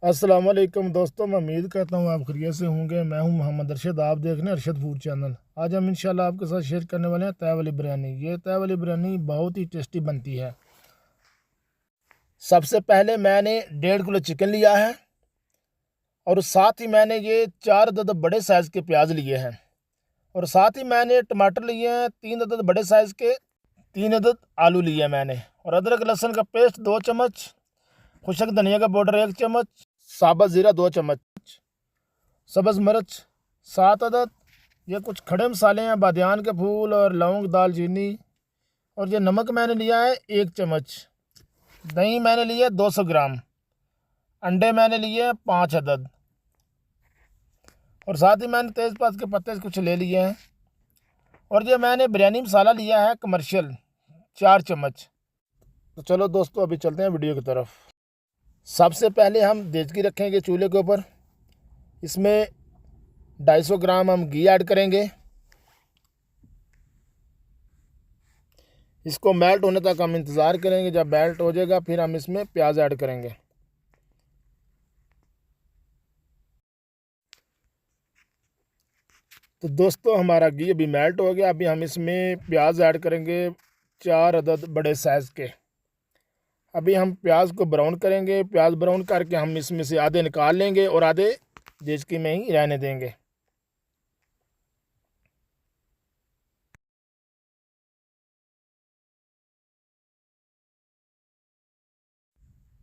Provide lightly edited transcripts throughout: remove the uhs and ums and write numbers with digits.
अस्सलाम वालेकुम दोस्तों, मैं उम्मीद करता हूँ आप खैरियत से होंगे। मैं हूँ मोहम्मद अरशद, आप देख रहे हैं अरशद फूड चैनल। आज हम इंशाल्लाह आपके साथ शेयर करने वाले हैं तय वाली बिरयानी। ये तय वाली बिरयानी बहुत ही टेस्टी बनती है। सबसे पहले मैंने 1.5 किलो चिकन लिया है और साथ ही मैंने ये 4 अदद बड़े साइज़ के प्याज लिए हैं और साथ ही मैंने टमाटर लिए हैं 3 अदद बड़े साइज़ के। 3 अदद आलू लिए हैं मैंने और अदरक लहसुन का पेस्ट 2 चम्मच, खुशक धनिया का पाउडर 1 चम्मच, साबुत ज़ीरा 2 चम्मच, सब्ज़ मिर्च 7 अदद। ये कुछ खड़े मसाले हैं, बादियान के फूल और लौंग, दालचीनी। और ये नमक मैंने लिया है 1 चम्मच। दही मैंने लिया 200 ग्राम। अंडे मैंने लिए 5 अदद और साथ ही मैंने तेज़पात के पत्ते कुछ ले लिए हैं। और ये मैंने बिरयानी मसाला लिया है कमर्शियल 4 चम्मच। तो चलो दोस्तों, अभी चलते हैं वीडियो की तरफ। सबसे पहले हम देचकी रखेंगे चूल्हे के ऊपर। इसमें 250 ग्राम हम घी ऐड करेंगे। इसको मेल्ट होने तक हम इंतज़ार करेंगे। जब मेल्ट हो जाएगा फिर हम इसमें प्याज ऐड करेंगे। तो दोस्तों, हमारा घी अभी मेल्ट हो गया। अभी हम इसमें प्याज ऐड करेंगे 4 अदद बड़े साइज़ के। अभी हम प्याज को ब्राउन करेंगे। प्याज ब्राउन करके हम इसमें से आधे निकाल लेंगे और आधे देचकी में ही रहने देंगे।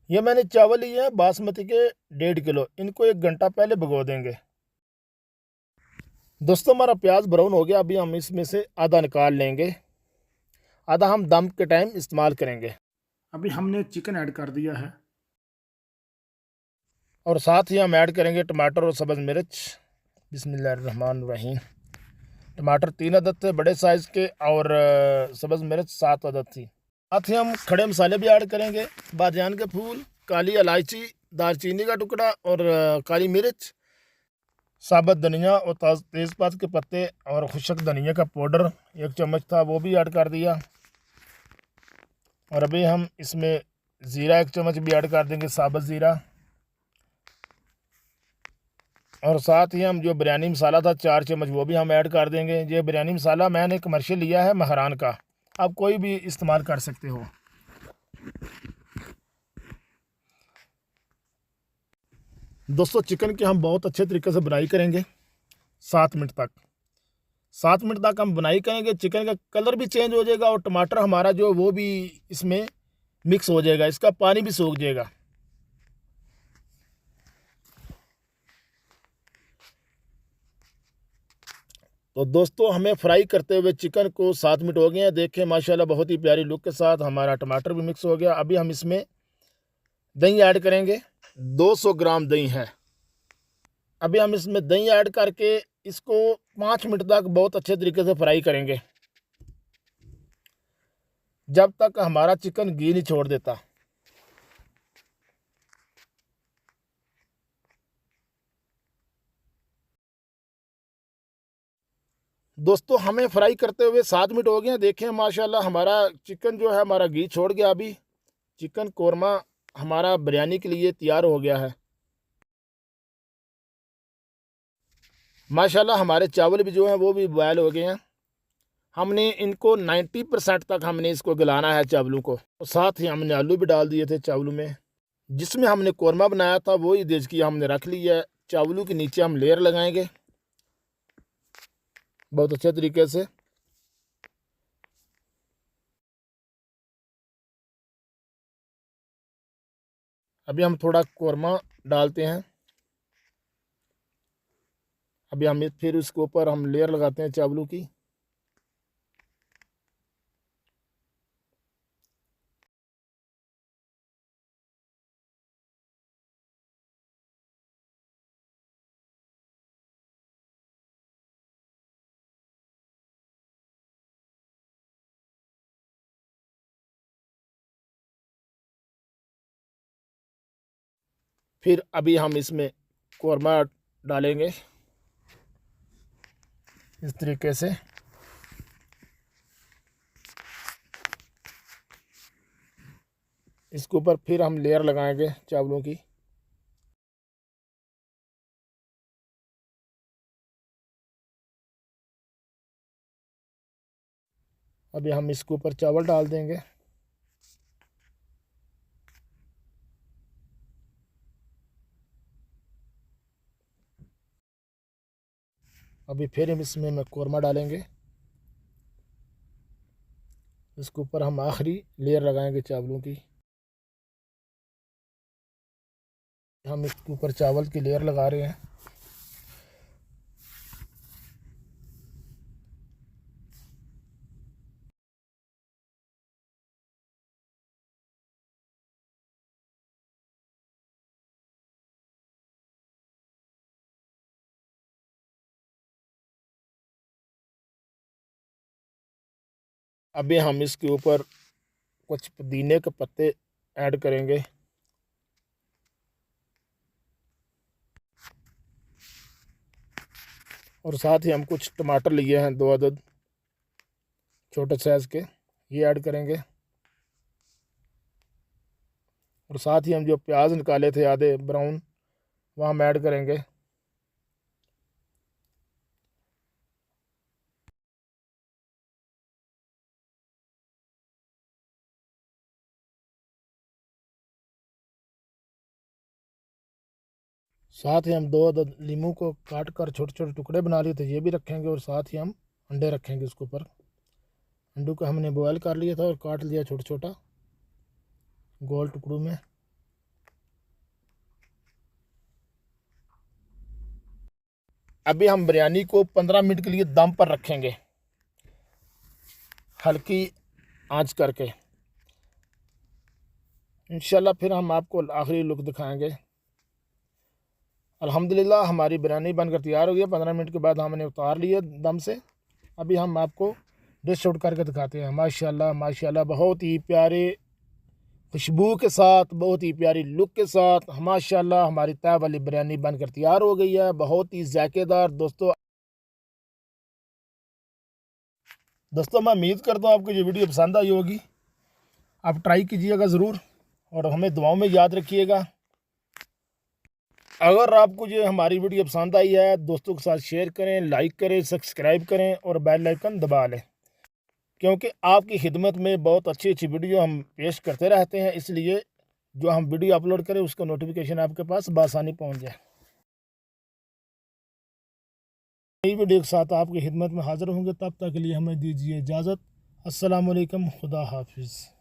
ये मैंने चावल लिए हैं बासमती के 1.5 किलो। इनको 1 घंटा पहले भिगो देंगे। दोस्तों, हमारा प्याज ब्राउन हो गया। अभी हम इसमें से आधा निकाल लेंगे, आधा हम दम के टाइम इस्तेमाल करेंगे। अभी हमने चिकन ऐड कर दिया है और साथ ही हम ऐड करेंगे टमाटर और सब्ज़ मिर्च। बिस्मिल्लाहिर्रहमानिर्रहीम। टमाटर 3 अदद थे बड़े साइज़ के और सब्ज़ मिर्च 7 अदद थी। साथ ही हम खड़े मसाले भी ऐड करेंगे। बादियान के फूल, काली इलायची, दालचीनी का टुकड़ा और काली मिर्च, साबुत धनिया और तेज़पात के पत्ते और खुशक धनिया का पाउडर 1 चम्मच था, वो भी ऐड कर दिया। और अभी हम इसमें ज़ीरा 1 चम्मच भी ऐड कर देंगे, साबुत ज़ीरा। और साथ ही हम जो बिरयानी मसाला था 4 चम्मच, वो भी हम ऐड कर देंगे। ये बिरयानी मसाला मैंने कमर्शियल लिया है महरान का, आप कोई भी इस्तेमाल कर सकते हो। दोस्तों, चिकन की हम बहुत अच्छे तरीके से बुनाई करेंगे 7 मिनट तक। 7 मिनट तक हम बुनाई करेंगे। चिकन का कलर भी चेंज हो जाएगा और टमाटर हमारा जो वो भी इसमें मिक्स हो जाएगा, इसका पानी भी सूख जाएगा। तो दोस्तों, हमें फ्राई करते हुए चिकन को 7 मिनट हो गए हैं। देखें माशाल्लाह बहुत ही प्यारी लुक के साथ हमारा टमाटर भी मिक्स हो गया। अभी हम इसमें दही ऐड करेंगे। 200 ग्राम दही है। अभी हम इसमें दही ऐड करके इसको 5 मिनट तक बहुत अच्छे तरीके से फ्राई करेंगे, जब तक हमारा चिकन घी नहीं छोड़ देता। दोस्तों, हमें फ्राई करते हुए 7 मिनट हो गए हैं। देखें माशाल्लाह हमारा चिकन जो है हमारा घी छोड़ गया। अभी चिकन कोरमा हमारा बिरयानी के लिए तैयार हो गया है। माशाल्लाह हमारे चावल भी जो हैं वो भी बॉयल हो गए हैं। हमने इनको 90% तक हमने इसको गलाना है चावलों को। और साथ ही हमने आलू भी डाल दिए थे चावलों में। जिसमें हमने कोरमा बनाया था वही देचकी हमने रख ली है। चावलों के नीचे हम लेयर लगाएंगे बहुत अच्छे तरीके से। अभी हम थोड़ा कोरमा डालते हैं। अभी हम फिर उसके ऊपर हम लेयर लगाते हैं चावलों की। फिर अभी हम इसमें कोरमा डालेंगे इस तरीके से। इसके ऊपर फिर हम लेयर लगाएंगे चावलों की। अभी हम इसके ऊपर चावल डाल देंगे। अभी फिर हम इसमें कौरमा डालेंगे। इसके ऊपर हम आखिरी लेयर लगाएंगे चावलों की। हम इसके ऊपर चावल की लेयर लगा रहे हैं। अभी हम इसके ऊपर कुछ पुदीने के पत्ते ऐड करेंगे। और साथ ही हम कुछ टमाटर लिए हैं 2 अदद छोटे साइज़ के, ये ऐड करेंगे। और साथ ही हम जो प्याज निकाले थे आधे ब्राउन, वह हम ऐड करेंगे। साथ ही हम 2 अदद नींबू को काट कर छोटे छोटे टुकड़े बना लिए थे, ये भी रखेंगे। और साथ ही हम अंडे रखेंगे उसके ऊपर। अंडों को हमने बॉयल कर लिया था और काट लिया छोटा छोटा गोल टुकड़ों में। अभी हम बिरयानी को 15 मिनट के लिए दम पर रखेंगे, हल्की आंच करके। इंशाल्लाह फिर हम आपको आखिरी लुक दिखाएंगे। अल्हम्दुलिल्लाह हमारी बिरयानी बनकर तैयार हो गई है। 15 मिनट के बाद हमने उतार लिया दम से। अभी हम आपको डिश आउट करके दिखाते हैं। माशाल्लाह माशाल्लाह, बहुत ही प्यारे खुशबू के साथ, बहुत ही प्यारी लुक के साथ माशाल्लाह हमारी तय वाली बिरयानी बनकर तैयार हो गई है। बहुत ही जायकेदार। दोस्तों मैं उम्मीद करता हूँ आपको ये वीडियो पसंद आई होगी। आप ट्राई कीजिएगा ज़रूर और हमें दुआओं में याद रखिएगा। अगर आपको ये हमारी वीडियो पसंद आई है, दोस्तों के साथ शेयर करें, लाइक करें, सब्सक्राइब करें और बेल आइकन दबा लें, क्योंकि आपकी खिदमत में बहुत अच्छी अच्छी वीडियो हम पेश करते रहते हैं। इसलिए जो हम वीडियो अपलोड करें उसका नोटिफिकेशन आपके पास बआसानी पहुंच जाए। नई वीडियो के साथ आपकी खिदमत में हाज़िर होंगे। तब तक के लिए हमें दीजिए इजाज़त। अस्सलाम वालेकुम, खुदा हाफिज़।